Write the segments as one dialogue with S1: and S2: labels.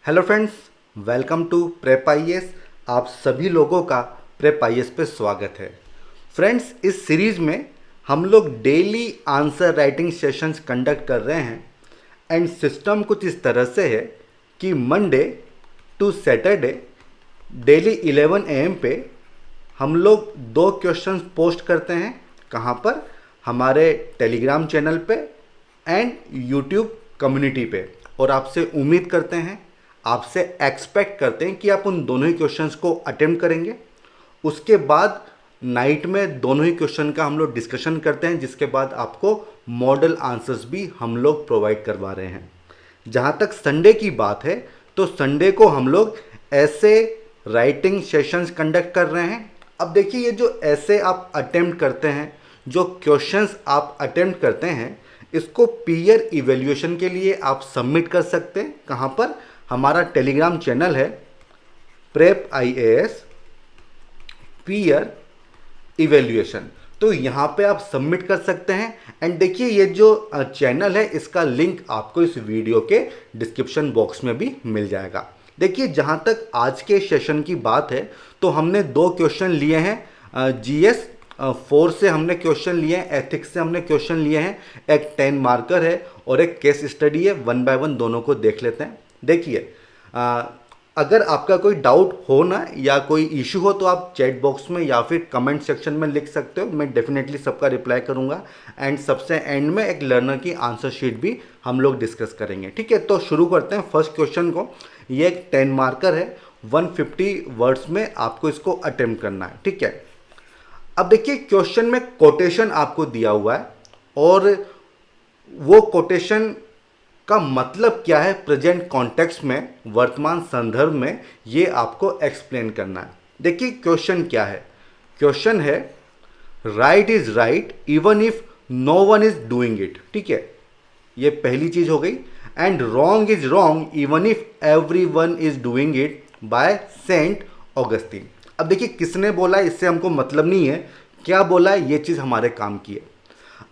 S1: Hello friends, welcome to prep IAS. आप सभी लोगों का प्रेप आईएएस पे स्वागत है। फ्रेंड्स, इस सीरीज़ में हम लोग daily answer writing sessions conduct कर रहे हैं एंड सिस्टम कुछ इस तरह से है कि Monday to Saturday daily 11 AM पे हम लोग 2 क्वेश्चंस पोस्ट करते हैं। कहाँ पर? हमारे टेलीग्राम चैनल पे एंड यूट्यूब कम्युनिटी पे। और आपसे उम्मीद करते हैं, आपसे एक्सपेक्ट करते हैं कि आप उन दोनों ही क्वेश्चंस को अटेम्प्ट करेंगे। उसके बाद नाइट में दोनों ही क्वेश्चन का हम लोग डिस्कशन करते हैं, जिसके बाद आपको मॉडल आंसर्स भी हम लोग प्रोवाइड करवा रहे हैं। जहाँ तक संडे की बात है, तो संडे को हम लोग ऐसे राइटिंग सेशंस कंडक्ट कर रहे हैं। अब देखिए, ये जो ऐसे आप अटेम्प्ट करते हैं, जो क्वेश्चंस आप अटेम्प्ट करते हैं, इसको पीयर इवेल्यूएशन के लिए आप सबमिट कर सकते हैं। कहाँ पर? हमारा टेलीग्राम चैनल है प्रेप आईएएस पीयर इवेल्यूएशन। तो यहाँ पे आप सबमिट कर सकते हैं। एंड देखिए, ये जो चैनल है, इसका लिंक आपको इस वीडियो के डिस्क्रिप्शन बॉक्स में भी मिल जाएगा। देखिए, जहाँ तक आज के सेशन की बात है, तो हमने 2 क्वेश्चन लिए हैं। जीएस 4 से हमने क्वेश्चन लिए हैं, एथिक्स से हमने क्वेश्चन लिए हैं। एक 10 मार्कर है और एक केस स्टडी है। 1 बाय 1 दोनों को देख लेते हैं। देखिए, अगर आपका कोई डाउट हो ना, या कोई इशू हो, तो आप चैट बॉक्स में या फिर कमेंट सेक्शन में लिख सकते हो। मैं डेफिनेटली सबका रिप्लाई करूंगा। एंड सबसे एंड में एक लर्नर की आंसर शीट भी हम लोग डिस्कस करेंगे। ठीक है, तो शुरू करते हैं फर्स्ट क्वेश्चन को। ये एक 10 मार्कर है, 150 वर्ड्स में आपको इसको अटेम्प्ट करना है। ठीक है, अब देखिए, क्वेश्चन में कोटेशन आपको दिया हुआ है और वो कोटेशन का मतलब क्या है प्रेजेंट कॉन्टेक्स्ट में, वर्तमान संदर्भ में, ये आपको एक्सप्लेन करना है। देखिए, क्वेश्चन क्या है? क्वेश्चन है right is right even if no one is doing it. ठीक है, ये पहली चीज हो गई। And wrong is wrong even if everyone is doing it by Saint Augustine. अब देखिए, किसने बोला है इससे हमको मतलब नहीं है, क्या बोला है ये चीज हमारे काम की है।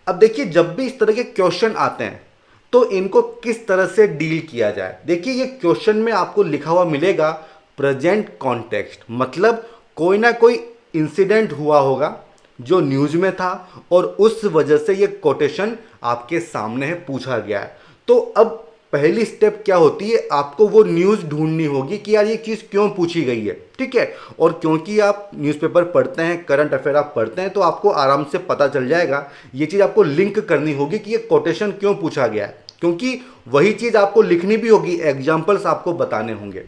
S1: अब देखिए, जब भी इस तरह के क्वेश्चन आते हैं, तो इनको किस तरह से डील किया जाए। देखिए, ये क्वेश्चन में आपको लिखा हुआ मिलेगा प्रेजेंट कॉन्टेक्स्ट, मतलब कोई ना कोई इंसिडेंट हुआ होगा जो न्यूज में था और उस वजह से ये कोटेशन आपके सामने है, पूछा गया है। तो अब पहली स्टेप क्या होती है? आपको वो न्यूज़ ढूंढनी होगी कि यार ये चीज़ क्यों पूछी गई है। ठीक है, और क्योंकि आप न्यूज़पेपर पढ़ते हैं, करंट अफेयर आप पढ़ते हैं, तो आपको आराम से पता चल जाएगा। ये चीज़ आपको लिंक करनी होगी कि ये कोटेशन क्यों पूछा गया है, क्योंकि वही चीज़ आपको लिखनी भी होगी, एग्जाम्पल्स आपको बताने होंगे।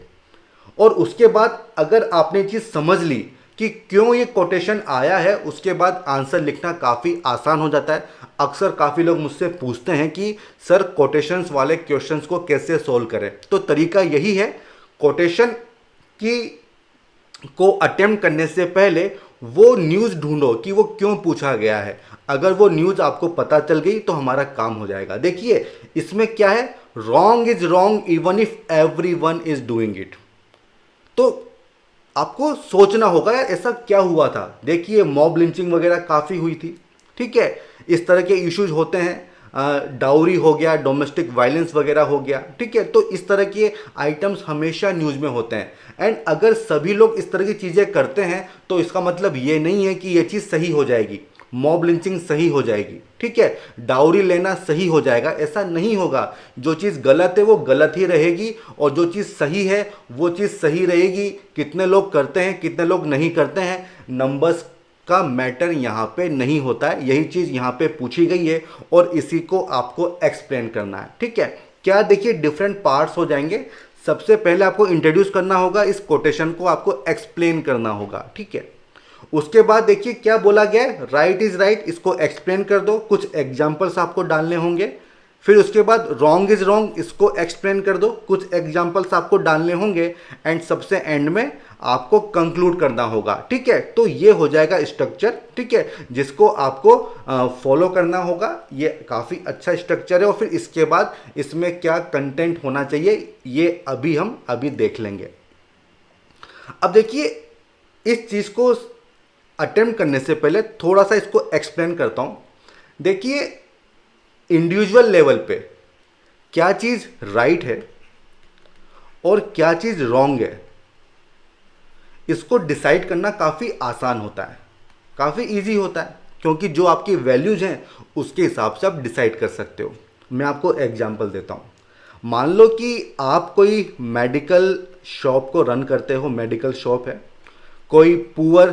S1: और उसके बाद अगर आपने चीज़ समझ ली कि क्यों ये कोटेशन आया है, उसके बाद आंसर लिखना काफ़ी आसान हो जाता है। अक्सर काफ़ी लोग मुझसे पूछते हैं कि सर, कोटेशंस वाले क्वेश्चंस को कैसे सोल्व करें। तो तरीका यही है, कोटेशन की को अटेम्प्ट करने से पहले वो न्यूज़ ढूंढो कि वो क्यों पूछा गया है। अगर वो न्यूज़ आपको पता चल गई तो हमारा काम हो जाएगा। देखिए, इसमें क्या है, wrong is wrong even if everyone is doing it. तो आपको सोचना होगा यार ऐसा क्या हुआ था। देखिए, मॉब लिंचिंग वगैरह काफ़ी हुई थी। ठीक है, इस तरह के इश्यूज होते हैं। डाउरी हो गया, डोमेस्टिक वायलेंस वगैरह हो गया। ठीक है, तो इस तरह के आइटम्स हमेशा न्यूज़ में होते हैं। एंड अगर सभी लोग इस तरह की चीज़ें करते हैं, तो इसका मतलब ये नहीं है कि ये चीज़ सही हो जाएगी, मॉब लिंचिंग सही हो जाएगी। ठीक है, डाउरी लेना सही हो जाएगा, ऐसा नहीं होगा। जो चीज़ गलत है वो गलत ही रहेगी, और जो चीज़ सही है वो चीज़ सही रहेगी। कितने लोग करते हैं, कितने लोग नहीं करते हैं, नंबर्स का मैटर यहाँ पे नहीं होता है। यही चीज़ यहाँ पे पूछी गई है और इसी को आपको एक्सप्लेन करना है। ठीक है, क्या देखिए, डिफरेंट पार्ट्स हो जाएंगे। सबसे पहले आपको इंट्रोड्यूस करना होगा, इस कोटेशन को आपको एक्सप्लेन करना होगा। ठीक है, उसके बाद देखिए क्या बोला गया है, राइट इज राइट, इसको एक्सप्लेन कर दो, कुछ एग्जाम्पल्स आपको डालने होंगे। फिर उसके बाद रॉन्ग इज रॉन्ग, इसको एक्सप्लेन कर दो, कुछ एग्जाम्पल्स आपको डालने होंगे। एंड सबसे एंड में आपको कंक्लूड करना होगा। ठीक है, तो ये हो जाएगा स्ट्रक्चर। ठीक है, जिसको आपको फॉलो करना होगा। ये काफ़ी अच्छा स्ट्रक्चर है। और फिर इसके बाद इसमें क्या कंटेंट होना चाहिए, ये हम अभी देख लेंगे। अब देखिए, इस चीज़ को अटेम्प्ट करने से पहले थोड़ा सा इसको एक्सप्लेन करता हूं। देखिए, इंडिविजुअल लेवल पे क्या चीज़ राइट है और क्या चीज़ रॉन्ग है, इसको डिसाइड करना काफ़ी आसान होता है, काफ़ी इजी होता है, क्योंकि जो आपकी वैल्यूज़ हैं उसके हिसाब से आप डिसाइड कर सकते हो। मैं आपको एग्जांपल देता हूँ। मान लो कि आप कोई मेडिकल शॉप को रन करते हो, मेडिकल शॉप है, कोई पुअर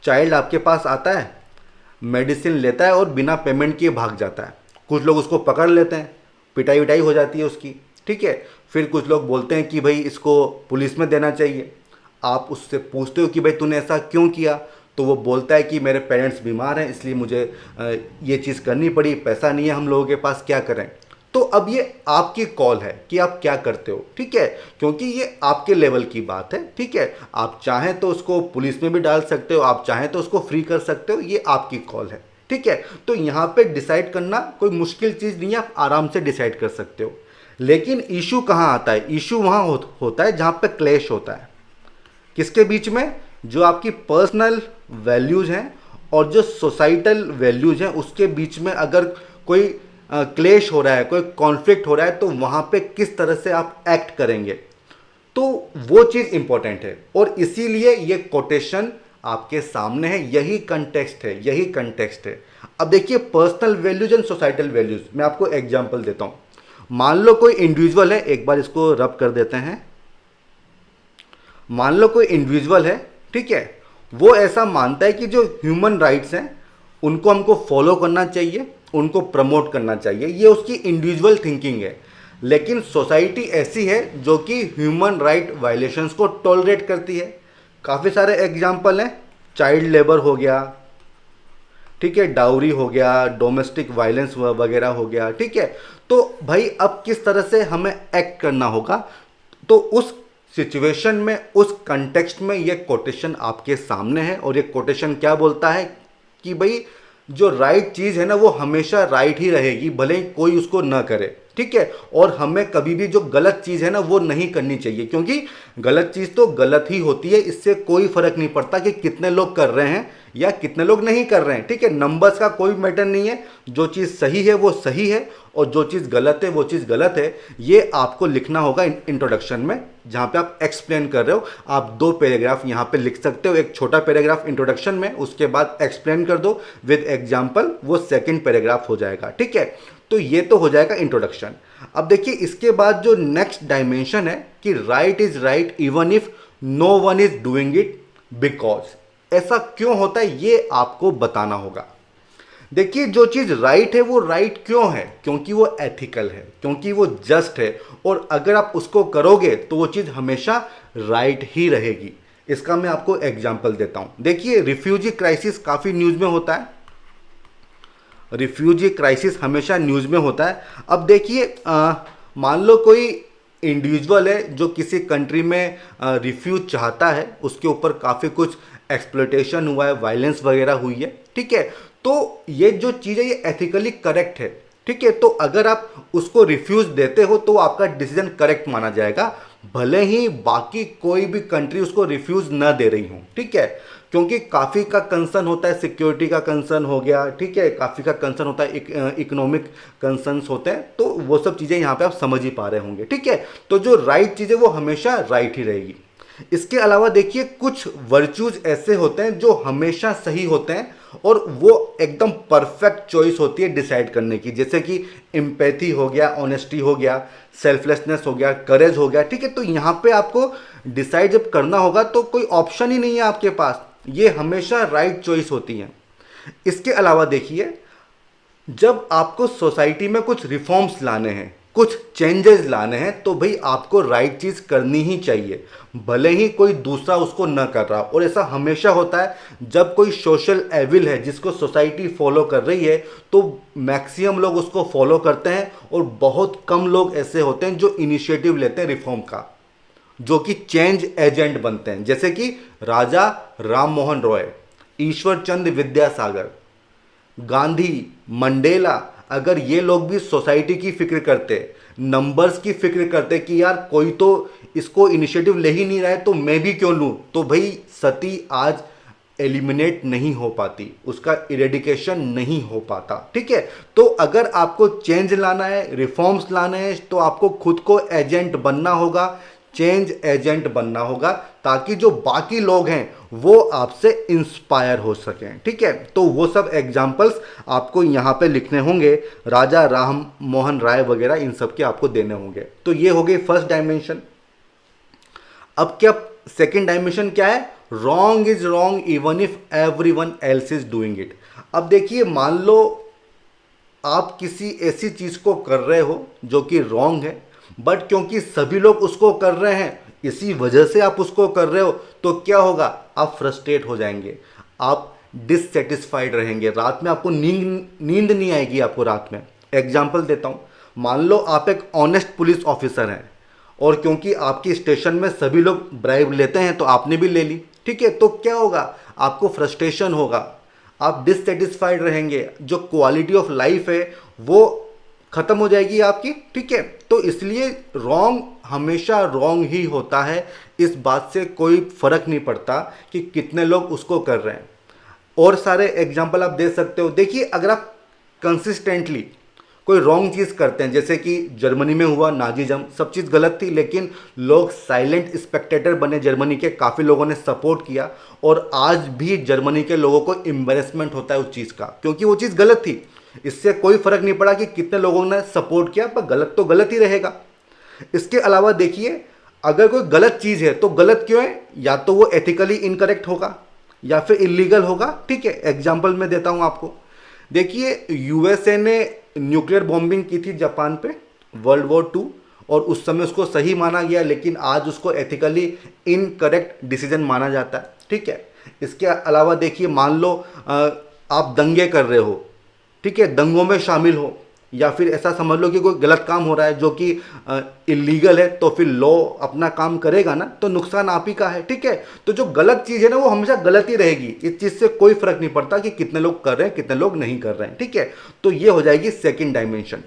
S1: चाइल्ड आपके पास आता है, मेडिसिन लेता है और बिना पेमेंट किए भाग जाता है। कुछ लोग उसको पकड़ लेते हैं, पिटाई विटाई हो जाती है उसकी, ठीक है। फिर कुछ लोग बोलते हैं कि भाई इसको पुलिस में देना चाहिए। आप उससे पूछते हो कि भाई तूने ऐसा क्यों किया, तो वो बोलता है कि मेरे पेरेंट्स बीमार हैं इसलिए मुझे ये चीज़ करनी पड़ी, पैसा नहीं है हम लोगों के पास, क्या करें। तो अब ये आपकी कॉल है कि आप क्या करते हो, ठीक है, क्योंकि ये आपके लेवल की बात है, ठीक है। आप चाहें तो उसको पुलिस में भी डाल सकते हो, आप चाहें तो उसको फ्री कर सकते हो, ये आपकी कॉल है, ठीक है। तो यहाँ पे डिसाइड करना कोई मुश्किल चीज़ नहीं है, आप आराम से डिसाइड कर सकते हो। लेकिन इशू कहाँ आता है, इशू वहाँ होता है जहाँ पे क्लैश होता है। किसके बीच में, जो आपकी पर्सनल वैल्यूज़ हैं और जो सोसाइटल वैल्यूज़ हैं उसके बीच में अगर कोई क्लेश हो रहा है, कोई कॉन्फ्लिक्ट हो रहा है, तो वहाँ पे किस तरह से आप एक्ट करेंगे, तो वो चीज़ इंपॉर्टेंट है। और इसीलिए ये कोटेशन आपके सामने है, यही कंटेक्स्ट है, यही कंटेक्स्ट है। अब देखिए personal values and societal values, मैं आपको एग्जांपल देता हूँ। मान लो कोई इंडिविजुअल है, एक बार इसको रब कर देते हैं। मान लो कोई इंडिविजुअल है, ठीक है, वो ऐसा मानता है कि जो ह्यूमन राइट्स हैं उनको हमको फॉलो करना चाहिए, उनको प्रमोट करना चाहिए, ये उसकी इंडिविजुअल थिंकिंग है। लेकिन सोसाइटी ऐसी है जो कि ह्यूमन राइट वायलेशंस को टॉलरेट करती है। काफ़ी सारे एग्जाम्पल हैं, चाइल्ड लेबर हो गया, ठीक है, डाउरी हो गया, डोमेस्टिक वायलेंस वगैरह हो गया, ठीक है। तो भाई अब किस तरह से हमें एक्ट करना होगा, तो उस सिचुएशन में, उस कंटेक्स्ट में ये कोटेशन आपके सामने है। और ये कोटेशन क्या बोलता है कि भाई जो राइट चीज़ है ना वो हमेशा राइट ही रहेगी, भले ही कोई उसको ना करे, ठीक है। और हमें कभी भी जो गलत चीज़ है ना वो नहीं करनी चाहिए, क्योंकि गलत चीज़ तो गलत ही होती है, इससे कोई फर्क नहीं पड़ता कि कितने लोग कर रहे हैं या कितने लोग नहीं कर रहे हैं, ठीक है। नंबर्स का कोई मैटर नहीं है, जो चीज़ सही है वो सही है और जो चीज़ गलत है वो चीज़ गलत है। ये आपको लिखना होगा इंट्रोडक्शन में, जहाँ पे आप एक्सप्लेन कर रहे हो। आप 2 पैराग्राफ यहाँ पे लिख सकते हो, एक छोटा पैराग्राफ इंट्रोडक्शन में, उसके बाद एक्सप्लेन कर दो विद एग्जाम्पल, वो सेकेंड पैराग्राफ हो जाएगा, ठीक है। तो ये तो हो जाएगा इंट्रोडक्शन। अब देखिए इसके बाद जो नेक्स्ट डायमेंशन है कि right is right even if no one is doing it, because ऐसा क्यों होता है ये आपको बताना होगा। देखिए जो चीज़ राइट है वो राइट क्यों है, क्योंकि वो एथिकल है, क्योंकि वो जस्ट है, और अगर आप उसको करोगे तो वो चीज़ हमेशा राइट ही रहेगी। इसका मैं आपको एग्जांपल देता हूँ। देखिए रिफ्यूजी क्राइसिस काफ़ी न्यूज़ में होता है, रिफ्यूजी क्राइसिस हमेशा न्यूज़ में होता है। अब देखिए मान लो कोई इंडिविजुअल है जो किसी कंट्री में रिफ्यूज चाहता है, उसके ऊपर काफ़ी कुछ एक्सप्लोइटेशन हुआ है, वायलेंस वगैरह हुई है, ठीक है। तो ये जो चीज़ है ये एथिकली करेक्ट है, ठीक है। तो अगर आप उसको रिफ्यूज देते हो तो आपका डिसीजन करेक्ट माना जाएगा, भले ही बाकी कोई भी कंट्री उसको रिफ्यूज न दे रही हो, ठीक है। क्योंकि काफ़ी का कंसर्न होता है, सिक्योरिटी का कंसर्न हो गया, ठीक है, काफ़ी का कंसर्न होता है, इकोनॉमिक कंसर्न्स होते हैं, तो वो सब चीज़ें यहाँ पे आप समझ ही पा रहे होंगे, ठीक है। तो जो राइट चीज़ है वो हमेशा राइट ही रहेगी। इसके अलावा देखिए कुछ वर्च्यूज ऐसे होते हैं जो हमेशा सही होते हैं और वो एकदम परफेक्ट चॉइस होती है डिसाइड करने की, जैसे कि एम्पैथी हो गया, ऑनेस्टी हो गया, सेल्फलेसनेस हो गया, करेज हो गया, ठीक है। तो यहाँ पे आपको डिसाइड जब करना होगा तो कोई ऑप्शन ही नहीं है आपके पास, ये हमेशा राइट चॉइस होती है। इसके अलावा देखिए जब आपको सोसाइटी में कुछ रिफॉर्म्स लाने हैं, कुछ चेंजेस लाने हैं, तो भाई आपको राइट चीज़ करनी ही चाहिए, भले ही कोई दूसरा उसको न कर रहा। और ऐसा हमेशा होता है जब कोई सोशल एविल है जिसको सोसाइटी फॉलो कर रही है तो मैक्सिमम लोग उसको फॉलो करते हैं और बहुत कम लोग ऐसे होते हैं जो इनिशिएटिव लेते हैं रिफॉर्म का, जो कि चेंज एजेंट बनते हैं, जैसे कि राजा राम मोहन रॉय, ईश्वर चंद्र विद्यासागर, गांधी, मंडेला। अगर ये लोग भी सोसाइटी की फिक्र करते, नंबर्स की फिक्र करते कि यार कोई तो इसको इनिशिएटिव ले ही नहीं रहा है तो मैं भी क्यों लूँ, तो भाई सती आज एलिमिनेट नहीं हो पाती, उसका इरेडिकेशन नहीं हो पाता। ठीक है, तो अगर आपको चेंज लाना है, रिफॉर्म्स लाने हैं, तो आपको खुद को एजेंट बनना होगा, चेंज एजेंट बनना होगा, ताकि जो बाकी लोग हैं वो आपसे इंस्पायर हो सकें। ठीक है, तो वो सब एग्जाम्पल्स आपको यहाँ पे लिखने होंगे, राजा राम मोहन राय वगैरह इन सब के आपको देने होंगे। तो ये हो गई फर्स्ट डायमेंशन। अब क्या सेकेंड डायमेंशन क्या है? Wrong is wrong even if everyone else is doing it. अब देखिए, मान लो आप किसी ऐसी चीज को कर रहे हो जो कि रॉन्ग है, बट क्योंकि सभी लोग उसको कर रहे हैं, इसी वजह से आप उसको कर रहे हो, तो क्या होगा? आप फ्रस्ट्रेट हो जाएंगे, आप डिससेटिस्फाइड रहेंगे, रात में आपको नींद नहीं आएगी आपको रात में। एग्जाम्पल देता हूं, मान लो आप एक ऑनेस्ट पुलिस ऑफिसर हैं, और क्योंकि आपकी स्टेशन में सभी लोग ब्राइब लेते हैं तो आपने भी ले ली। ठीक है, तो क्या होगा? आपको फ्रस्ट्रेशन होगा, आप डिससेटिस्फाइड रहेंगे, जो क्वालिटी ऑफ लाइफ है वो खत्म हो जाएगी आपकी। ठीक है, तो इसलिए रॉन्ग हमेशा रॉन्ग ही होता है, इस बात से कोई फर्क नहीं पड़ता कि कितने लोग उसको कर रहे हैं। और सारे एग्जाम्पल आप दे सकते हो। देखिए, अगर आप कंसिस्टेंटली कोई रॉन्ग चीज़ करते हैं, जैसे कि जर्मनी में हुआ नाजीजम, सब चीज़ गलत थी, लेकिन लोग साइलेंट स्पेक्टेटर बने, जर्मनी के काफ़ी लोगों ने सपोर्ट किया, और आज भी जर्मनी के लोगों को एम्बेरसमेंट होता है उस चीज़ का, क्योंकि वो चीज़ गलत थी। इससे कोई फर्क नहीं पड़ा कि कितने लोगों ने सपोर्ट किया, पर गलत तो गलत ही रहेगा। इसके अलावा देखिए, अगर कोई गलत चीज़ है तो गलत क्यों है? या तो वो एथिकली इनकरेक्ट होगा या फिर इलीगल होगा। ठीक है, एग्जाम्पल मैं देता हूं आपको। देखिए, यूएसए ने न्यूक्लियर बॉम्बिंग की थी जापान पे, वर्ल्ड वॉर 2, और उस समय उसको सही माना गया, लेकिन आज उसको एथिकली इनकरेक्ट डिसीजन माना जाता है। ठीक है, इसके अलावा देखिए, मान लो आप दंगे कर रहे हो, ठीक है, दंगों में शामिल हो, या फिर ऐसा समझ लो कि कोई गलत काम हो रहा है जो कि इलीगल है, तो फिर लॉ अपना काम करेगा ना, तो नुकसान आप ही का है। ठीक है, तो जो गलत चीज़ है ना वो हमेशा गलत ही रहेगी, इस चीज़ से कोई फर्क नहीं पड़ता कि कितने लोग कर रहे हैं कितने लोग नहीं कर रहे हैं। ठीक है, तो ये हो जाएगी सेकेंड डायमेंशन।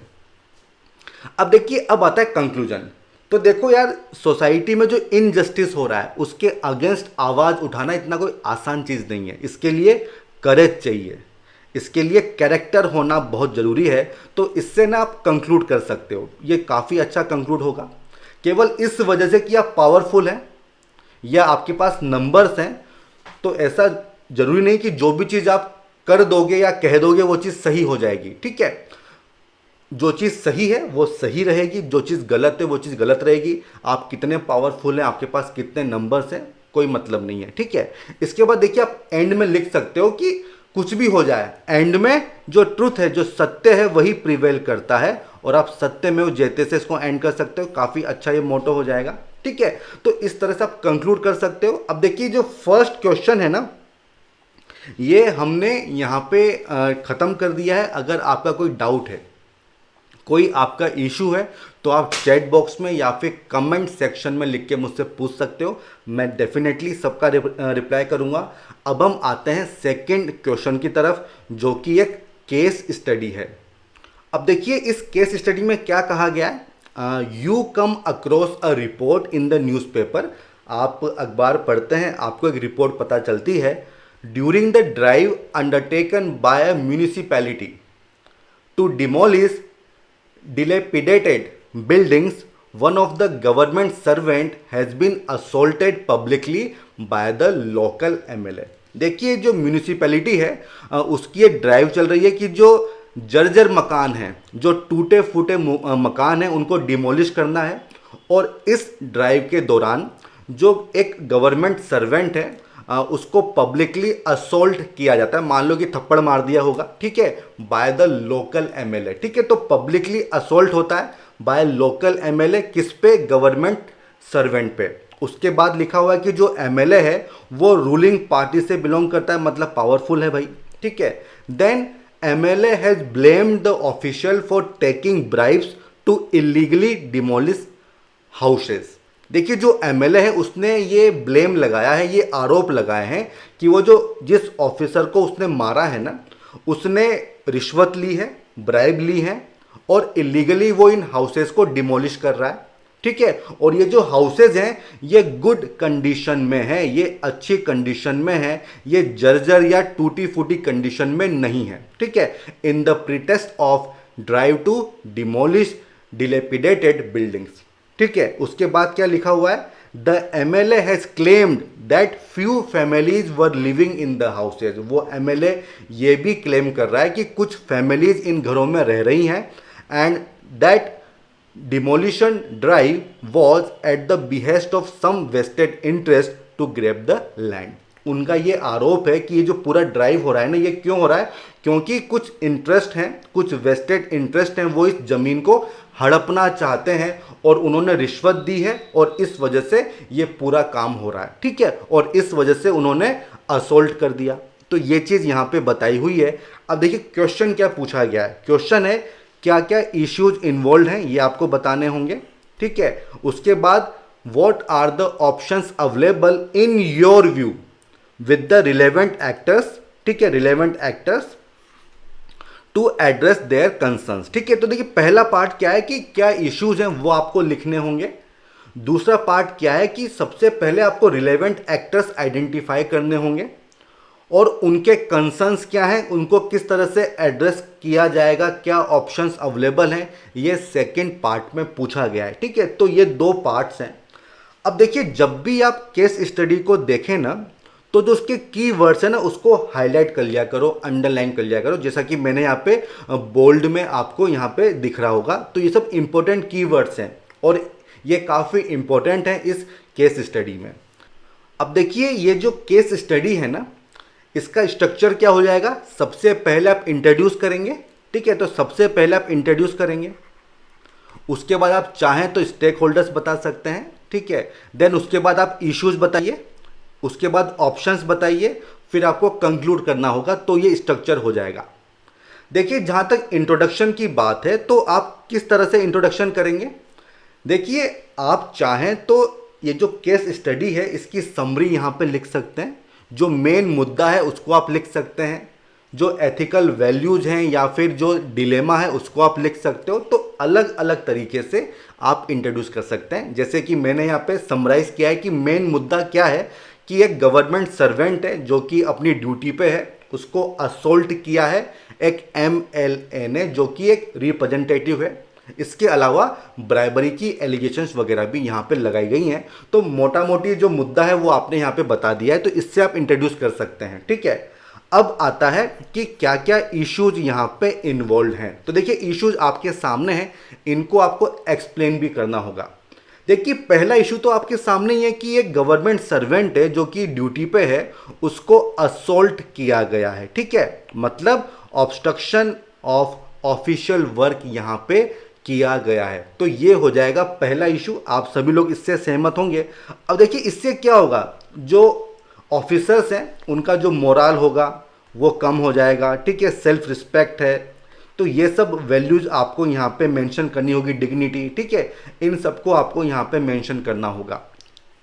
S1: अब देखिए, अब आता है कंक्लूजन। तो देखो यार, सोसाइटी में जो इनजस्टिस हो रहा है उसके अगेंस्ट आवाज़ उठाना इतना कोई आसान चीज़ नहीं है, इसके लिए करेज चाहिए, इसके लिए कैरेक्टर होना बहुत ज़रूरी है। तो इससे ना आप कंक्लूड कर सकते हो, ये काफ़ी अच्छा कंक्लूड होगा। केवल इस वजह से कि आप पावरफुल हैं या आपके पास नंबर्स हैं, तो ऐसा ज़रूरी नहीं कि जो भी चीज़ आप कर दोगे या कह दोगे वो चीज़ सही हो जाएगी। ठीक है, जो चीज़ सही है वो सही रहेगी, जो चीज़ गलत है वो चीज़ गलत रहेगी। आप कितने पावरफुल हैं, आपके पास कितने नंबर्स हैं, कोई मतलब नहीं है। ठीक है, इसके बाद देखिए, आप एंड में लिख सकते हो कि कुछ भी हो जाए, एंड में जो ट्रुथ है, जो सत्य है, वही प्रिवेल करता है, और आप सत्य में वो जयते से इसको एंड कर सकते हो। काफ़ी अच्छा ये मोटो हो जाएगा। ठीक है, तो इस तरह से आप कंक्लूड कर सकते हो। अब देखिए, जो फर्स्ट क्वेश्चन है ना, ये हमने यहाँ पे ख़त्म कर दिया है। अगर आपका कोई डाउट है, कोई आपका इशू है, तो आप चैट बॉक्स में या फिर कमेंट सेक्शन में लिख के मुझसे पूछ सकते हो, मैं डेफिनेटली सबका रिप्लाई करूंगा। अब हम आते हैं सेकंड क्वेश्चन की तरफ, जो कि एक केस स्टडी है। अब देखिए, इस केस स्टडी में क्या कहा गया है? You come across a report in the newspaper. आप अखबार पढ़ते हैं, आपको एक रिपोर्ट पता चलती है, during the drive undertaken by a municipality to demolish dilapidated buildings, one of the government servant has been assaulted publicly by the local MLA। देखिए, जो म्यूनिसिपैलिटी है उसकी एक ड्राइव चल रही है कि जो जर्जर मकान हैं, जो टूटे फूटे मकान हैं, उनको डिमोलिश करना है। और इस ड्राइव के दौरान जो एक गवर्नमेंट सर्वेंट है उसको पब्लिकली असोल्ट किया जाता है। मान लो कि थप्पड़ मार दिया होगा, ठीक है, बाय द लोकल एमएलए। ठीक है, तो पब्लिकली असोल्ट होता है बाय लोकल एमएलए, किस पे? गवर्नमेंट सर्वेंट पे। उसके बाद लिखा हुआ है कि जो एमएलए है वो रूलिंग पार्टी से बिलोंग करता है, मतलब पावरफुल है भाई। ठीक है, then MLA has blamed the official for taking bribes to illegally demolish houses. देखिए, जो एमएलए है उसने ये ब्लेम लगाया है, ये आरोप लगाए हैं कि वो जो जिस ऑफिसर को उसने मारा है ना, उसने रिश्वत ली है, ब्राइब ली है, और इलीगली वो इन हाउसेस को डिमोलिश कर रहा है। ठीक है। और ये जो हाउसेज हैं ये गुड कंडीशन में है, ये अच्छी कंडीशन में है, ये जर्जर या टूटी फूटी कंडीशन में नहीं है, ठीक है। In the pretext of drive to demolish dilapidated buildings, ठीक है। उसके बाद क्या लिखा हुआ है, the MLA has claimed that few families were living in the houses. वो एमएलए ये भी क्लेम कर रहा है कि कुछ फैमिलीज इन घरों में रह रही हैं, and that demolition drive was at the behest of some vested interest to grab the land। उनका ये आरोप है कि ये जो पूरा ड्राइव हो रहा है ना, ये क्यों हो रहा है, क्योंकि कुछ इंटरेस्ट हैं, कुछ वेस्टेड इंटरेस्ट हैं, वो इस जमीन को हड़पना चाहते हैं और उन्होंने रिश्वत दी है और इस वजह से ये पूरा काम हो रहा है, ठीक है। और इस वजह से उन्होंने असोल्ट कर दिया। तो ये चीज़ यहाँ पे बताई हुई है। अब देखिए क्वेश्चन क्या पूछा गया है, क्वेश्चन है क्या क्या इश्यूज इन्वॉल्व हैं ये आपको बताने होंगे, ठीक है। उसके बाद what are the options available in your view with the relevant actors, ठीक है, relevant actors to address their concerns, ठीक है। तो देखिए पहला पार्ट क्या है कि क्या इश्यूज हैं वो आपको लिखने होंगे। दूसरा पार्ट क्या है कि सबसे पहले आपको रिलेवेंट एक्टर्स आइडेंटिफाई करने होंगे और उनके कंसर्न्स क्या हैं, उनको किस तरह से एड्रेस किया जाएगा, क्या ऑप्शंस अवेलेबल हैं, ये सेकंड पार्ट में पूछा गया है, ठीक है। तो ये दो पार्ट्स हैं। अब देखिए जब भी आप केस स्टडी को देखें ना, तो जो उसके की वर्ड्स है ना उसको हाईलाइट कर लिया करो, अंडरलाइन कर लिया करो, जैसा कि मैंने यहाँ पे बोल्ड में आपको यहाँ पे दिख रहा होगा। तो ये सब इंपॉर्टेंट की वर्ड्स हैं और ये काफ़ी इंपॉर्टेंट है इस केस स्टडी में। अब देखिए ये जो केस स्टडी है ना, इसका स्ट्रक्चर क्या हो जाएगा, सबसे पहले आप इंट्रोड्यूस करेंगे, ठीक है। तो सबसे पहले आप इंट्रोड्यूस करेंगे, उसके बाद आप चाहें तो स्टेक होल्डर्स बता सकते हैं, ठीक है। देन उसके बाद आप इश्यूज बताइए, उसके बाद ऑप्शंस बताइए, फिर आपको कंक्लूड करना होगा। तो ये स्ट्रक्चर हो जाएगा। देखिए जहां तक इंट्रोडक्शन की बात है तो आप किस तरह से इंट्रोडक्शन करेंगे, देखिए आप चाहें तो ये जो केस स्टडी है इसकी समरी यहाँ पे लिख सकते हैं, जो मेन मुद्दा है उसको आप लिख सकते हैं, जो एथिकल वैल्यूज हैं या फिर जो डिलेमा है उसको आप लिख सकते हो। तो अलग अलग तरीके से आप इंट्रोड्यूस कर सकते हैं। जैसे कि मैंने यहाँ पे समराइज किया है कि मेन मुद्दा क्या है कि एक गवर्नमेंट सर्वेंट है जो कि अपनी ड्यूटी पे है, उसको असोल्ट किया है एक एमएलए ने जो कि एक रिप्रेजेंटेटिव है। इसके अलावा ब्राइबरी की एलिगेशंस वगैरह भी यहाँ पे लगाई गई हैं। तो मोटा मोटी जो मुद्दा है वो आपने यहाँ पे बता दिया है, तो इससे आप इंट्रोड्यूस कर सकते हैं, ठीक है। अब आता है कि क्या क्या इश्यूज यहाँ पे इन्वॉल्व हैं। तो देखिए इश्यूज आपके सामने हैं, इनको आपको एक्सप्लेन भी करना होगा। देखिए पहला इशू तो आपके सामने ही है कि एक गवर्नमेंट सर्वेंट है जो कि ड्यूटी पे है, उसको असोल्ट किया गया है, ठीक है। मतलब ऑब्स्ट्रक्शन ऑफ ऑफिशियल वर्क यहाँ पे किया गया है। तो ये हो जाएगा पहला इशू, आप सभी लोग इससे सहमत होंगे। अब देखिए इससे क्या होगा, जो ऑफिसर्स हैं उनका जो मोरल होगा वो कम हो जाएगा, ठीक है। सेल्फ रिस्पेक्ट है, तो ये सब वैल्यूज आपको यहाँ पे मेंशन करनी होगी, डिग्निटी, ठीक है। इन सबको आपको यहाँ पे मेंशन करना होगा।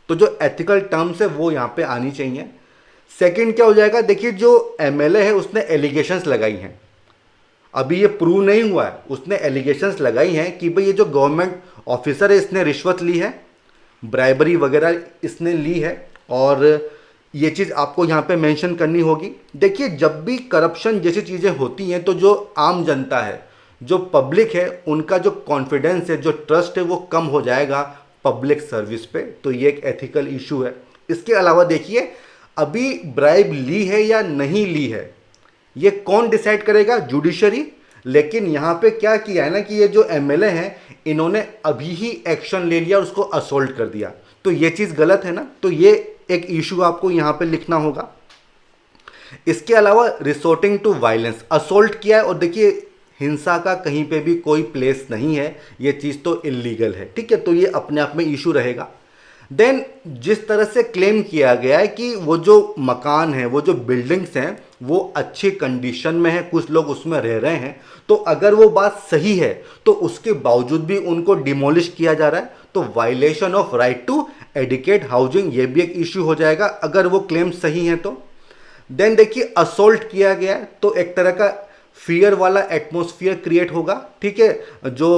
S1: तो जो एथिकल टर्म्स है वो यहाँ पे आनी चाहिए। सेकंड क्या हो जाएगा, देखिए जो एमएलए है उसने एलिगेशंस लगाई हैं, अभी ये प्रूव नहीं हुआ है, उसने एलिगेशंस लगाई हैं कि भाई ये जो गवर्नमेंट ऑफिसर है इसने रिश्वत ली है, ब्राइबरी वगैरह इसने ली है, और ये चीज़ आपको यहाँ पे मेंशन करनी होगी। देखिए जब भी करप्शन जैसी चीज़ें होती हैं तो जो आम जनता है, जो पब्लिक है, उनका जो कॉन्फिडेंस है, जो ट्रस्ट है वो कम हो जाएगा पब्लिक सर्विस पे। तो ये एक एथिकल इशू है। इसके अलावा देखिए अभी ब्राइब ली है या नहीं ली है ये कौन डिसाइड करेगा, जुडिशरी। लेकिन यहाँ पे क्या किया है ना कि ये जो एमएलए हैं इन्होंने अभी ही एक्शन ले लिया और उसको असोल्ट कर दिया, तो ये चीज़ गलत है ना। तो ये एक इशू आपको यहाँ पे लिखना होगा। इसके अलावा रिसोर्टिंग टू वायलेंस, असोल्ट किया है और देखिए हिंसा का कहीं पे भी कोई प्लेस नहीं है, ये चीज़ तो इलीगल है, ठीक है। तो ये अपने आप में इशू रहेगा। देन जिस तरह से क्लेम किया गया है कि वो जो मकान है, वो जो बिल्डिंग्स हैं वो अच्छी कंडीशन में है, कुछ लोग उसमें रह रहे हैं, तो अगर वो बात सही है तो उसके बावजूद भी उनको डिमोलिश किया जा रहा है, तो violation of right to adequate housing ये भी एक इश्यू हो जाएगा अगर वो क्लेम सही है तो। देन देखिए असोल्ट किया गया है तो एक तरह का फियर वाला एटमॉस्फेयर क्रिएट होगा, ठीक है, जो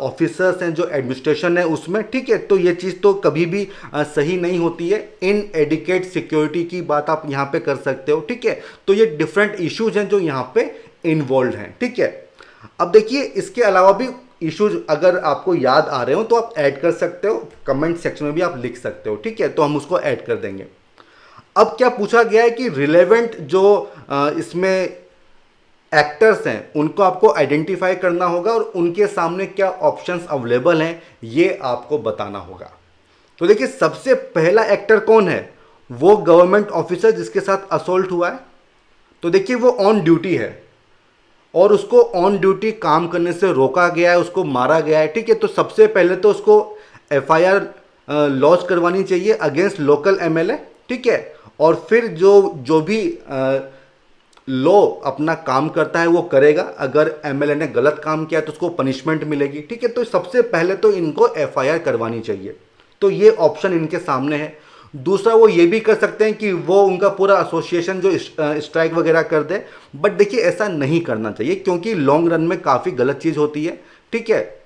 S1: ऑफिसर्स हैं, जो एडमिनिस्ट्रेशन है उसमें, ठीक है। तो ये चीज़ तो कभी भी सही नहीं होती है। इन एडिकेट सिक्योरिटी की बात आप यहाँ पे कर सकते हो, ठीक है। तो ये डिफरेंट इश्यूज हैं जो यहाँ पे इन्वॉल्व हैं, ठीक है। अब देखिए इसके अलावा भी इश्यूज अगर आपको याद आ रहे हो तो आप ऐड कर सकते हो, कमेंट सेक्शन में भी आप लिख सकते हो, ठीक है। तो हम उसको ऐड कर देंगे। अब क्या पूछा गया है कि रिलेवेंट जो इसमें एक्टर्स हैं उनको आपको आइडेंटिफाई करना होगा और उनके सामने क्या ऑप्शंस अवेलेबल हैं ये आपको बताना होगा। तो देखिए सबसे पहला एक्टर कौन है, वो गवर्नमेंट ऑफिसर जिसके साथ असॉल्ट हुआ है। तो देखिए वो ऑन ड्यूटी है और उसको ऑन ड्यूटी काम करने से रोका गया है, उसको मारा गया है, ठीक है। तो सबसे पहले तो उसको एफआईआर लॉन्च करवानी चाहिए अगेंस्ट लोकल एमएलए, ठीक है। और फिर जो भी लॉ अपना काम करता है वो करेगा। अगर एमएलए ने गलत काम किया तो उसको पनिशमेंट मिलेगी, ठीक है। तो सबसे पहले तो इनको एफआईआर करवानी चाहिए। तो ये ऑप्शन इनके सामने है। दूसरा वो ये भी कर सकते हैं कि वो उनका पूरा एसोसिएशन जो स्ट्राइक वगैरह कर दे, बट देखिए ऐसा नहीं करना चाहिए क्योंकि लॉन्ग रन में काफ़ी गलत चीज़ होती है, ठीक है।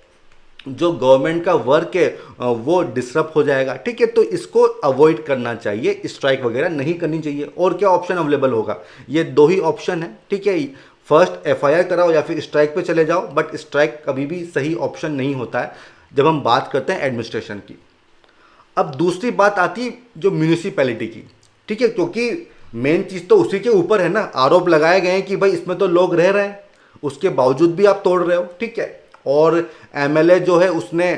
S1: जो गवर्नमेंट का वर्क है वो डिस्टर्ब हो जाएगा, ठीक है। तो इसको अवॉइड करना चाहिए, स्ट्राइक वगैरह नहीं करनी चाहिए। और क्या ऑप्शन अवेलेबल होगा, ये दो ही ऑप्शन है, ठीक है। फर्स्ट एफआईआर कराओ या फिर स्ट्राइक पे चले जाओ, बट स्ट्राइक कभी भी सही ऑप्शन नहीं होता है जब हम बात करते हैं एडमिनिस्ट्रेशन की। अब दूसरी बात आती है जो म्यूनिसिपैलिटी की, ठीक है, क्योंकि मेन चीज़ तो उसी के ऊपर है ना। आरोप लगाए गए हैं कि भाई इसमें तो लोग रह रहे हैं, उसके बावजूद भी आप तोड़ रहे हो, ठीक है। और एमएलए जो है उसने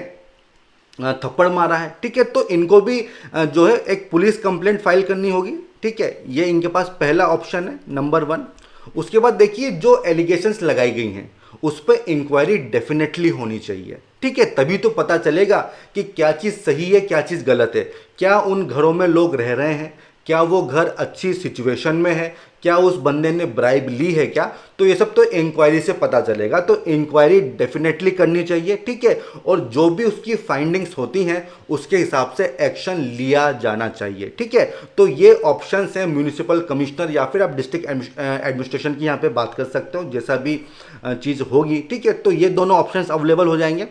S1: थप्पड़ मारा है, ठीक है। तो इनको भी जो है एक पुलिस कंप्लेंट फाइल करनी होगी, ठीक है। ये इनके पास पहला ऑप्शन है, नंबर 1। उसके बाद देखिए जो एलिगेशंस लगाई गई हैं उस पर इंक्वायरी डेफिनेटली होनी चाहिए, ठीक है। तभी तो पता चलेगा कि क्या चीज़ सही है क्या चीज़ गलत है, क्या उन घरों में लोग रह रहे हैं, क्या वो घर अच्छी सिचुएशन में है, क्या उस बंदे ने ब्राइब ली है क्या। तो ये सब तो इंक्वायरी से पता चलेगा। तो इंक्वायरी डेफिनेटली करनी चाहिए, ठीक है। और जो भी उसकी फाइंडिंग्स होती हैं उसके हिसाब से एक्शन लिया जाना चाहिए, ठीक है। तो ये ऑप्शंस हैं म्यूनिसिपल कमिश्नर या फिर आप डिस्ट्रिक्ट एडमिनिस्ट्रेशन की यहाँ पे बात कर सकते हो, जैसा भी चीज़ होगी, ठीक है। तो ये दोनों ऑप्शंस अवेलेबल हो जाएंगे।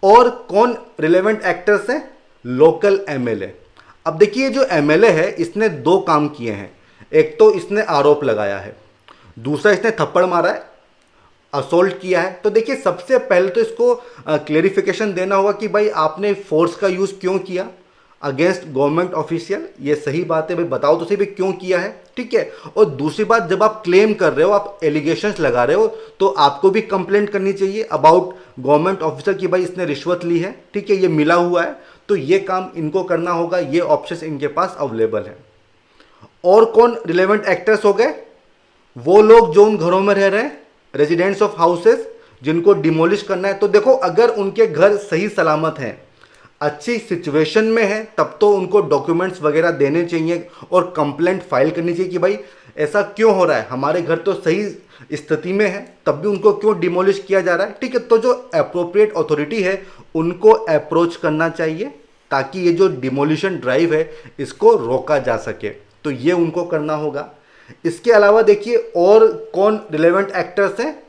S1: और कौन रिलेवेंट एक्टर्स हैं, लोकल एमएलए। अब देखिए जो एमएलए है इसने दो काम किए हैं, एक तो इसने आरोप लगाया है, दूसरा इसने थप्पड़ मारा है, असोल्ट किया है। तो देखिए सबसे पहले तो इसको क्लेरिफिकेशन देना होगा कि भाई आपने फोर्स का यूज़ क्यों किया अगेंस्ट गवर्नमेंट ऑफिशियल, ये सही बात है, भाई बताओ तो सही भाई क्यों किया है, ठीक है। और दूसरी बात, जब आप क्लेम कर रहे हो, आप एलिगेशंस लगा रहे हो, तो आपको भी कंप्लेंट करनी चाहिए अबाउट गवर्नमेंट ऑफिसर कि भाई इसने रिश्वत ली है, ठीक है, ये मिला हुआ है। तो ये काम इनको करना होगा, ये ऑप्शन इनके पास अवेलेबल है। और कौन रिलेवेंट एक्टर्स हो गए, वो लोग जो उन घरों में रह रहे हैं, रेजिडेंट्स ऑफ हाउसेस, जिनको डिमोलिश करना है। तो देखो अगर उनके घर सही सलामत हैं, अच्छी सिचुएशन में है, तब तो उनको डॉक्यूमेंट्स वगैरह देने चाहिए और कंप्लेंट फाइल करनी चाहिए कि भाई ऐसा क्यों हो रहा है, हमारे घर तो सही स्थिति में है, तब भी उनको क्यों डिमोलिश किया जा रहा है, ठीक है। तो जो अप्रोप्रिएट अथॉरिटी है उनको अप्रोच करना चाहिए ताकि ये जो डिमोलिशन ड्राइव है इसको रोका जा सके। तो ये उनको करना होगा। इसके अलावा देखिए और कौन रिलेवेंट एक्टर्स हैं,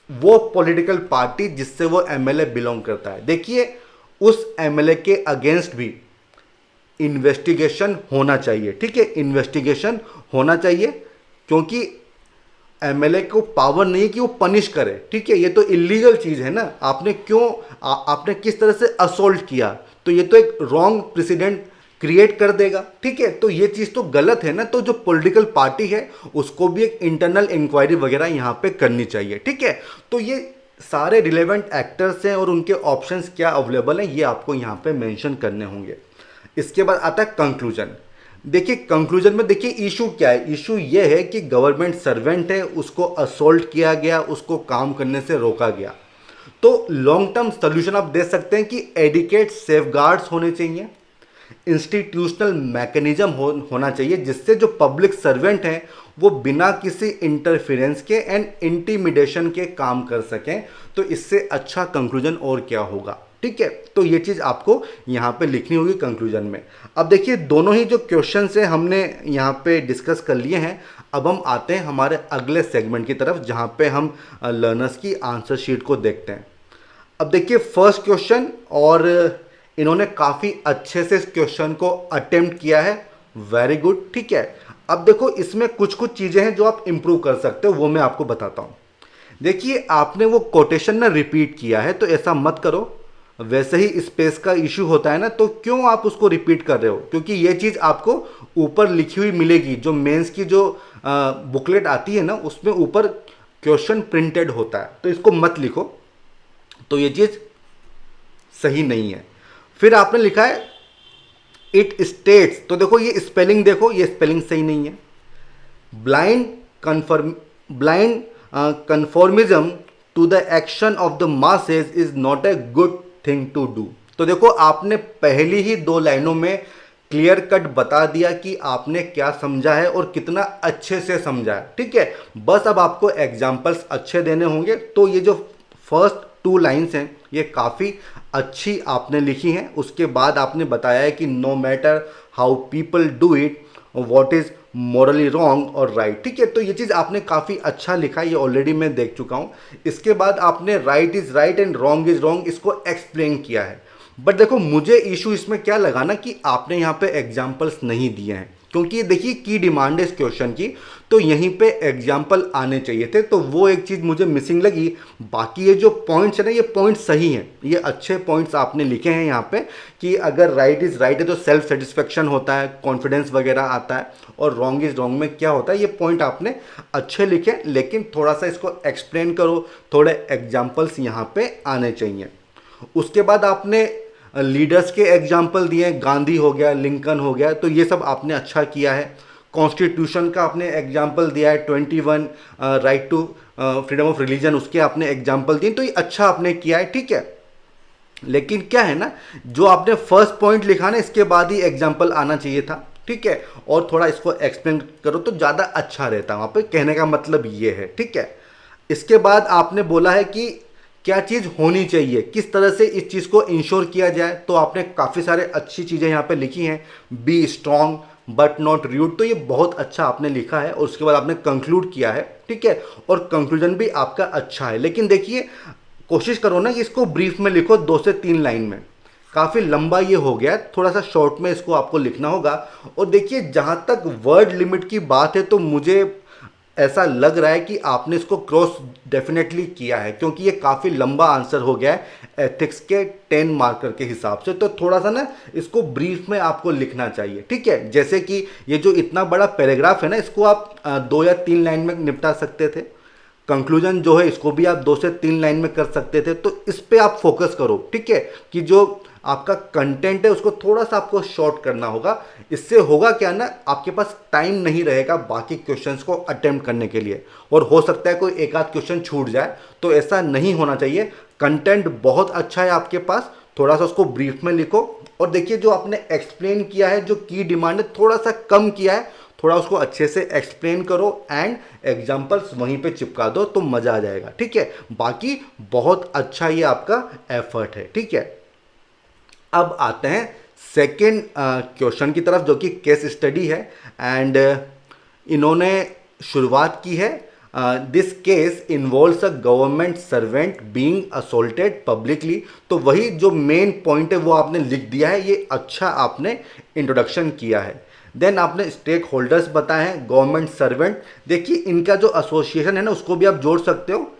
S1: वो पॉलिटिकल पार्टी जिससे वो एमएलए बिलोंग करता है। देखिए उस एमएलए के अगेंस्ट भी इन्वेस्टिगेशन होना चाहिए, ठीक है, इन्वेस्टिगेशन होना चाहिए, क्योंकि एमएलए को पावर नहीं है कि वो पनिश करे, ठीक है। ये तो इलीगल चीज़ है ना, आपने क्यों आपने किस तरह से असोल्ट किया, तो ये तो एक रॉन्ग प्रेसिडेंट क्रिएट कर देगा, ठीक है। तो ये चीज़ तो गलत है ना। तो जो पॉलिटिकल पार्टी है उसको भी एक इंटरनल इंक्वायरी वगैरह यहाँ पे करनी चाहिए, ठीक है। तो ये सारे रिलेवेंट एक्टर्स हैं और उनके ऑप्शंस क्या अवेलेबल हैं ये आपको यहाँ पे मेंशन करने होंगे। इसके बाद आता है कंक्लूजन। देखिए कंक्लूजन में देखिए इशू क्या है, इशू ये है कि गवर्नमेंट सर्वेंट है, उसको असोल्ट किया गया, उसको काम करने से रोका गया। तो लॉन्ग टर्म सोल्यूशन आप दे सकते हैं कि एडिकेट सेफगार्ड्स होने चाहिए, इंस्टीट्यूशनल मैकेनिज्म होना चाहिए जिससे जो पब्लिक सर्वेंट हैं वो बिना किसी इंटरफेरेंस के एंड इंटिमिडेशन के काम कर सकें। तो इससे अच्छा कंक्लूजन और क्या होगा, ठीक है। तो ये चीज़ आपको यहाँ पे लिखनी होगी कंक्लूजन में। अब देखिए दोनों ही जो क्वेश्चन है हमने यहाँ पे डिस्कस कर लिए हैं। अब हम आते हैं हमारे अगले सेगमेंट की तरफ जहाँ पे हम लर्नर्स की आंसर शीट को देखते हैं। अब देखिए फर्स्ट क्वेश्चन, और इन्होंने काफ़ी अच्छे से इस क्वेश्चन को अटेम्प्ट किया है, वेरी गुड। ठीक है, अब देखो इसमें कुछ कुछ चीज़ें हैं जो आप इम्प्रूव कर सकते हो, वो मैं आपको बताता हूँ। देखिए आपने वो कोटेशन ना रिपीट किया है, तो ऐसा मत करो। वैसे ही स्पेस का इशू होता है ना, तो क्यों आप उसको रिपीट कर रहे हो, क्योंकि ये चीज़ आपको ऊपर लिखी हुई मिलेगी। जो मेंस की जो बुकलेट आती है ना, उसमें ऊपर क्वेश्चन प्रिंटेड होता है, तो इसको मत लिखो, तो ये चीज़ सही नहीं है। फिर आपने लिखा है इट स्टेट्स, तो देखो ये स्पेलिंग देखो, ये स्पेलिंग सही नहीं है। Blind conformism to the action of the masses is not a good thing to do. तो देखो आपने पहली ही 2 लाइनों में क्लियर कट बता दिया कि आपने क्या समझा है और कितना अच्छे से समझा है। ठीक है, बस अब आपको एग्जाम्पल्स अच्छे देने होंगे। तो ये जो फर्स्ट 2 लाइन्स हैं ये काफ़ी अच्छी आपने लिखी हैं। उसके बाद आपने बताया है कि no matter how people do it, what is morally wrong और राइट। ठीक है, तो ये चीज़ आपने काफ़ी अच्छा लिखा है, ये ऑलरेडी मैं देख चुका हूँ। इसके बाद आपने right is right and wrong is wrong इसको एक्सप्लेन किया है। बट देखो मुझे इशू इसमें क्या लगा ना, कि आपने यहाँ पे एग्जाम्पल्स नहीं दिए हैं, क्योंकि देखिए की डिमांड है इस क्वेश्चन की, तो यहीं पे एग्जाम्पल आने चाहिए थे, तो वो एक चीज़ मुझे मिसिंग लगी। बाकी ये जो पॉइंट्स है ना, ये पॉइंट्स सही हैं, ये अच्छे पॉइंट्स आपने लिखे हैं यहाँ पे, कि अगर राइट इज़ राइट है तो सेल्फ सेटिस्फेक्शन होता है, कॉन्फिडेंस वगैरह आता है, और रॉन्ग इज़ रॉन्ग में क्या होता है, ये पॉइंट आपने अच्छे लिखे। लेकिन थोड़ा सा इसको एक्सप्लेन करो, थोड़े एग्जाम्पल्स यहाँ पे आने चाहिए। उसके बाद आपने लीडर्स के एग्जाम्पल दिए, गांधी हो गया, लिंकन हो गया, तो ये सब आपने अच्छा किया है। कॉन्स्टिट्यूशन का आपने एग्जाम्पल दिया है, 21 right to freedom of religion, उसके आपने एग्जाम्पल दिए, तो ये अच्छा आपने किया है। ठीक है, लेकिन क्या है ना, जो आपने फर्स्ट पॉइंट लिखा ना, इसके बाद ही एग्जाम्पल आना चाहिए था। ठीक है, और थोड़ा इसको एक्सप्लेन करो तो ज़्यादा अच्छा रहता वहाँ पे, कहने का मतलब ये है। ठीक है, इसके बाद आपने बोला है कि क्या चीज़ होनी चाहिए, किस तरह से इस चीज़ को इंश्योर किया जाए, तो आपने काफ़ी सारे अच्छी चीज़ें यहाँ पे लिखी हैं। Be strong but not rude, तो ये बहुत अच्छा आपने लिखा है। और उसके बाद आपने कंक्लूड किया है। ठीक है, और कंक्लूजन भी आपका अच्छा है। लेकिन देखिए कोशिश करो ना कि इसको ब्रीफ में लिखो, 2 से 3 लाइन में। काफ़ी लंबा ये हो गया है, थोड़ा सा शॉर्ट में इसको आपको लिखना होगा। और देखिए जहाँ तक वर्ड लिमिट की बात है, तो मुझे ऐसा लग रहा है कि आपने इसको क्रॉस डेफिनेटली किया है, क्योंकि ये काफ़ी लंबा आंसर हो गया है एथिक्स के 10 मार्कर के हिसाब से। तो थोड़ा सा ना इसको ब्रीफ में आपको लिखना चाहिए। ठीक है, जैसे कि ये जो इतना बड़ा पैराग्राफ है ना, इसको आप 2 या 3 लाइन में निपटा सकते थे। कंक्लूजन जो है इसको भी आप 2 से 3 लाइन में कर सकते थे। तो इस पे आप फोकस करो। ठीक है, कि जो आपका कंटेंट है उसको थोड़ा सा आपको शॉर्ट करना होगा। इससे होगा क्या ना, आपके पास टाइम नहीं रहेगा बाकी क्वेश्चंस को अटेम्प्ट करने के लिए, और हो सकता है कोई एक आध क्वेश्चन छूट जाए, तो ऐसा नहीं होना चाहिए। कंटेंट बहुत अच्छा है आपके पास, थोड़ा सा उसको ब्रीफ में लिखो। और देखिए जो आपने एक्सप्लेन किया है, जो की डिमांड है थोड़ा सा कम किया है, थोड़ा उसको अच्छे से एक्सप्लेन करो एंड एग्जाम्पल्स वहीं पे चिपका दो, तो मज़ा आ जाएगा। ठीक है, बाकी बहुत अच्छा ये आपका एफर्ट है। ठीक है, अब आते हैं सेकेंड क्वेश्चन की तरफ, जो कि केस स्टडी है। एंड इन्होंने शुरुआत की है, this case involves a government servant being assaulted publicly. तो वही जो मेन पॉइंट है वो आपने लिख दिया है, ये अच्छा आपने इंट्रोडक्शन किया है। देन आपने स्टेक होल्डर्स बताए हैं, गवर्नमेंट सर्वेंट। देखिए इनका जो एसोसिएशन है ना, उसको भी आप जोड़ सकते हो।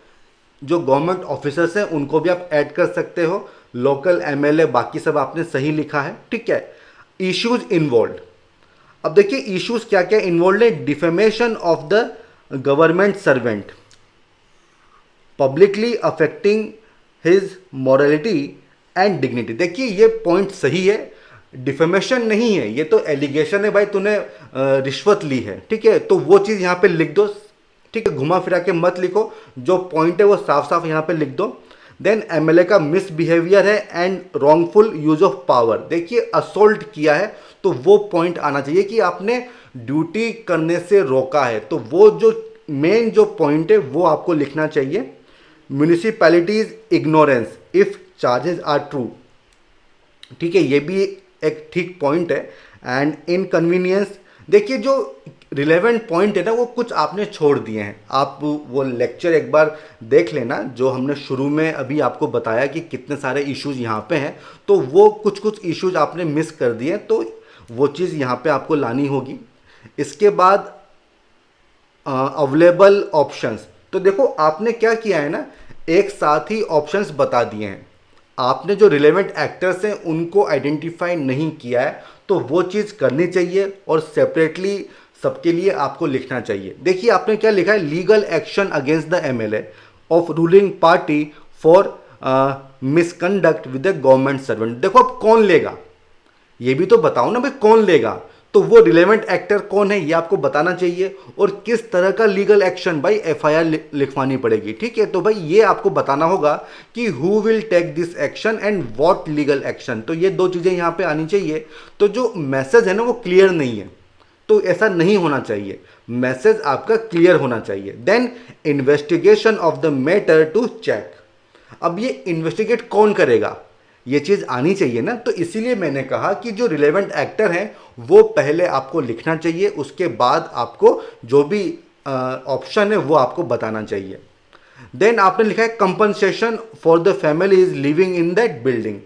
S1: जो गवर्नमेंट ऑफिसर्स हैं उनको भी आप ऐड कर सकते हो, लोकल एमएलए, बाकी सब आपने सही लिखा है। ठीक है, इश्यूज इन्वॉल्व। अब देखिए इश्यूज क्या क्या इन्वॉल्व है, defamation of the government servant, publicly affecting his morality and dignity. देखिए ये पॉइंट सही है, डिफेमेशन नहीं है, ये तो एलिगेशन है भाई, तूने रिश्वत ली है। ठीक है, तो वो चीज़ यहाँ पे लिख दो। ठीक है, घुमा फिरा के मत लिखो, जो पॉइंट है वो साफ साफ यहाँ पे लिख दो। देन एमएलए का मिसबिहेवियर है and wrongful use of power. देखिए असोल्ट किया है, तो वो पॉइंट आना चाहिए कि आपने ड्यूटी करने से रोका है, तो वो जो मेन जो पॉइंट है वो आपको लिखना चाहिए। Municipalities ignorance if charges are true. ठीक है, ये भी एक ठीक पॉइंट है। एंड इनकन्वीनियंस देखिए जो रिलेवेंट पॉइंट है ना वो कुछ आपने छोड़ दिए हैं। आप वो लेक्चर एक बार देख लेना जो हमने शुरू में अभी आपको बताया कि कितने सारे इश्यूज यहाँ पे हैं, तो वो कुछ कुछ इश्यूज आपने मिस कर दिए, तो वो चीज़ यहाँ पे आपको लानी होगी। इसके बाद अवेलेबल ऑप्शंस, तो देखो आपने क्या किया है ना, एक साथ ही ऑप्शंस बता दिए हैं। आपने जो रिलेवेंट एक्टर्स हैं उनको आइडेंटिफाई नहीं किया है, तो वो चीज़ करनी चाहिए और सेपरेटली सबके लिए आपको लिखना चाहिए। देखिए आपने क्या लिखा है, legal action against the MLA of ruling party for misconduct with the government servant. देखो अब कौन लेगा, ये भी तो बताओ ना भाई, कौन लेगा? तो वो रिलेवेंट एक्टर कौन है ये आपको बताना चाहिए, और किस तरह का लीगल एक्शन, भाई एफआईआर लिखवानी पड़ेगी, ठीक है। तो भाई ये आपको बताना होगा कि who will take this action and what legal action, तो ये दो चीज़ें यहाँ पे आनी चाहिए। तो जो मैसेज है ना वो क्लियर नहीं है, तो ऐसा नहीं होना चाहिए, मैसेज आपका क्लियर होना चाहिए। Then investigation of the matter to check, अब ये इन्वेस्टिगेट कौन करेगा, ये चीज़ आनी चाहिए ना। तो इसीलिए मैंने कहा कि जो रिलेवेंट एक्टर हैं वो पहले आपको लिखना चाहिए, उसके बाद आपको जो भी ऑप्शन है वो आपको बताना चाहिए। देन आपने लिखा है compensation for the families living in that building.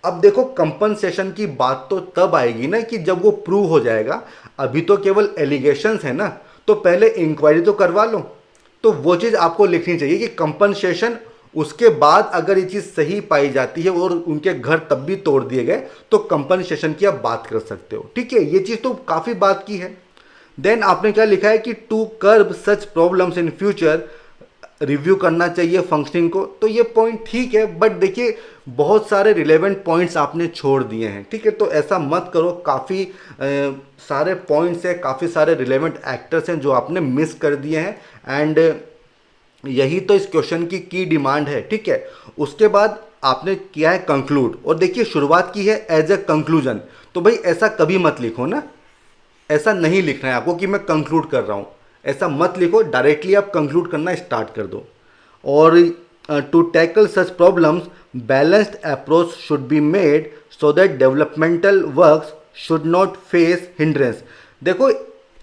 S1: अब देखो कंपनसेशन की बात तो तब आएगी ना कि जब वो प्रूव हो जाएगा, अभी तो केवल एलिगेशंस है ना, तो पहले इंक्वायरी तो करवा लो। तो वो चीज़ आपको लिखनी चाहिए कि कंपनसेशन, उसके बाद अगर ये चीज़ सही पाई जाती है और उनके घर तब भी तोड़ दिए गए तो कंपनसेशन की आप बात कर सकते हो, ठीक है। ये चीज़ तो काफ़ी बात की है। देन आपने क्या लिखा है कि to curb such problems in future review करना चाहिए फंक्शनिंग को, तो ये पॉइंट ठीक है, बट देखिए बहुत सारे रिलेवेंट पॉइंट्स आपने छोड़ दिए हैं, ठीक है। तो ऐसा मत करो, काफ़ी सारे पॉइंट्स हैं, काफ़ी सारे रिलेवेंट एक्टर्स हैं जो आपने मिस कर दिए हैं, एंड यही तो इस क्वेश्चन की डिमांड है, ठीक है। उसके बाद आपने किया है कंक्लूड, और देखिए शुरुआत की है एज ए कंक्लूजन, तो भाई ऐसा कभी मत लिखो ना, ऐसा नहीं लिखना है आपको कि मैं कंक्लूड कर रहा हूँ, ऐसा मत लिखो, डायरेक्टली आप कंक्लूड करना स्टार्ट कर दो। और to tackle such problems balanced approach should be made so that developmental works should not face hindrance. देखो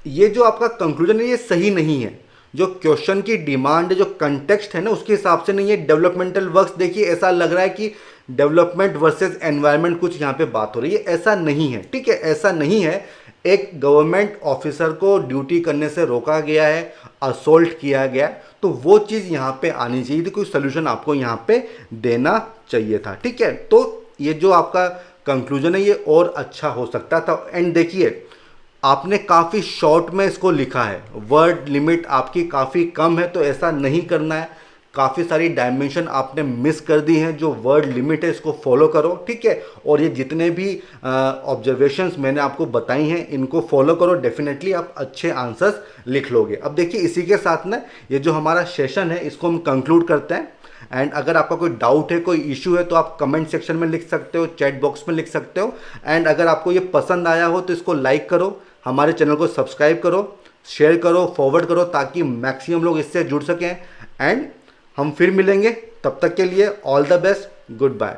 S1: ये जो आपका कंक्लूजन है ये सही नहीं है, जो क्वेश्चन की डिमांड, जो कंटेक्स्ट है ना उसके हिसाब से नहीं है। डेवलपमेंटल वर्क्स, देखिए ऐसा लग रहा है कि डेवलपमेंट वर्सेस एनवायरनमेंट कुछ यहाँ पे बात हो रही है, ऐसा नहीं है, ठीक है, ऐसा नहीं है। एक गवर्नमेंट ऑफिसर को ड्यूटी करने से रोका गया है, असोल्ट किया गया, तो वो चीज़ यहाँ पे आनी चाहिए थी, कोई सोल्यूशन आपको यहाँ पे देना चाहिए था, ठीक है। तो ये जो आपका कंक्लूजन है ये और अच्छा हो सकता था। एंड देखिए आपने काफ़ी शॉर्ट में इसको लिखा है, वर्ड लिमिट आपकी काफ़ी कम है, तो ऐसा नहीं करना है। काफ़ी सारी डायमेंशन आपने मिस कर दी हैं, जो वर्ड लिमिट है इसको फॉलो करो, ठीक है। और ये जितने भी ऑब्जर्वेशंस मैंने आपको बताई हैं इनको फॉलो करो, डेफिनेटली आप अच्छे आंसर्स लिख लोगे। अब देखिए इसी के साथ ना ये जो हमारा सेशन है इसको हम कंक्लूड करते हैं। एंड अगर आपका कोई डाउट है, कोई इशू है, तो आप कमेंट सेक्शन में लिख सकते हो, चैट बॉक्स में लिख सकते हो। एंड अगर आपको ये पसंद आया हो तो इसको लाइक करो, हमारे चैनल को सब्सक्राइब करो, शेयर करो, फॉरवर्ड करो, ताकि मैक्सिमम लोग इससे जुड़ सकें। एंड हम फिर मिलेंगे, तब तक के लिए all the best, good bye.